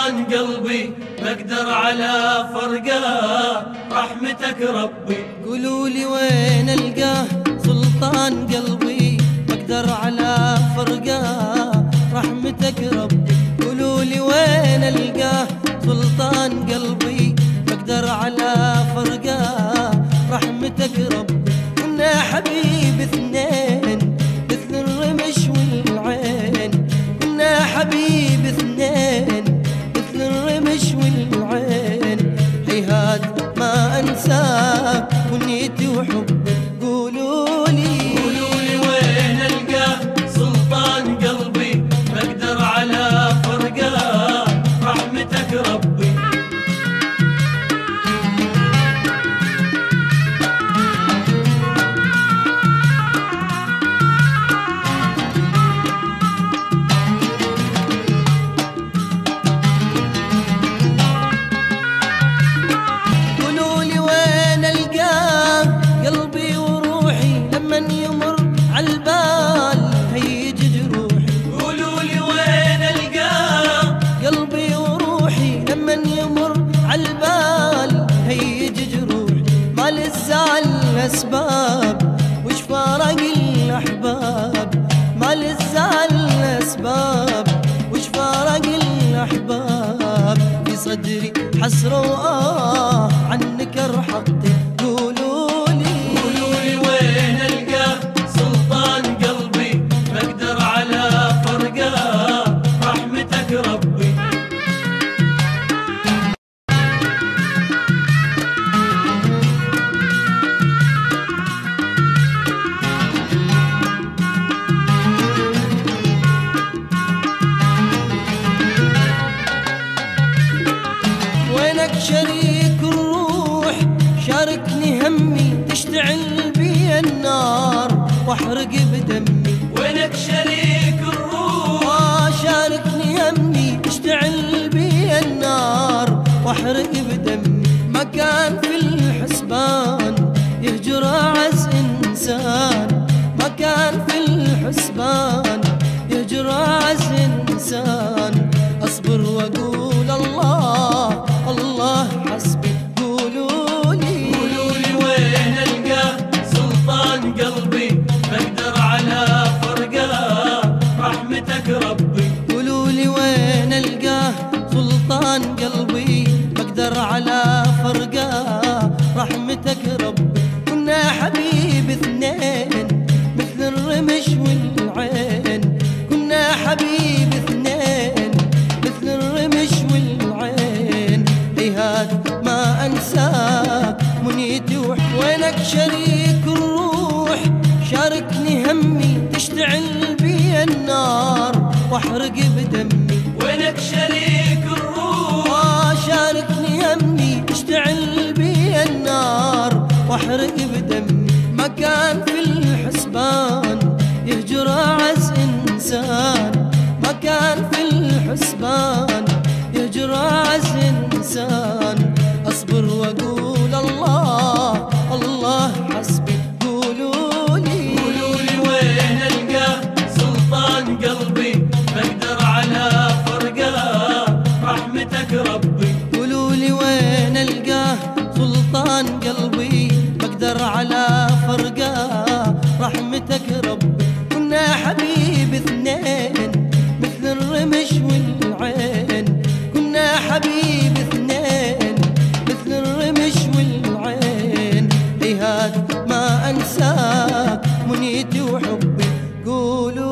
سلطان قلبي ما اقدر على فرقه، رحمتك ربي. قولولي وين القاه سلطان قلبي ما اقدر على فرقه، رحمتك ربي. قولولي وين القاه سلطان قلبي ما اقدر على فرقه، رحمتك ربي. كنا حبيب اثنين مثل الرمش والعين، كنا حبيب اثنين مثل الرمش والعين. هيهات ما انساك ونيتي وحبك. قولولي وين القاه سلطان قلبي ما اقدر على فرقه، رحمتك ربي. الأسباب وش فارق الأحباب، ما للزعل الأسباب وش فارق الأحباب. في صدري حسرة عنك ارحقتي. قولولي وين القاه سلطان قلبي ما اقدر على فرقه، رحمتك ربي. شريك الروح شاركني همي، تشتعل بي النار واحرق بدمي. وينك شريك الروح شاركني همي، تشتعل بي النار واحرق بدمي. ما كان في الحسبان يهجر أعز إنسان، ما كان في الحسبان يهجر أعز إنسان. أصبر وأقول الله الله حسبي. قولولي وين القاه سلطان قلبي ما اقدر على فرقه، رحمتك ربي. قولولي وين القاه سلطان قلبي ما اقدر على فرقه، رحمتك ربي. كنا حبيب اثنين مثل الرمش والعين، كنا حبيب اثنين مثل الرمش والعين. هيهات ما انساك منيتي وينك شريك الروح شاركني همي، تشتعل بي النار واحرق بدمي. وينك شريك الروح شاركني همي، تشتعل بي النار واحرق بدمي. ما كان في الحسبان يهجر أعز إنسان، ما كان في الحسبان يهجر أعز إنسان. أصبر وأقول الله الله حسبي. قولولي وين القاه سلطان قلبي ما اقدر على فرقه، رحمتك ربي. قولولي وين القاه سلطان قلبي ما اقدر على فرقه، رحمتك ربي. كنا حبيب اثنين مثل الرمش والعين، كنا حبيب اثنين مثل الرمش والعين. هيهات ما انساك منيتي وحبي. قولوا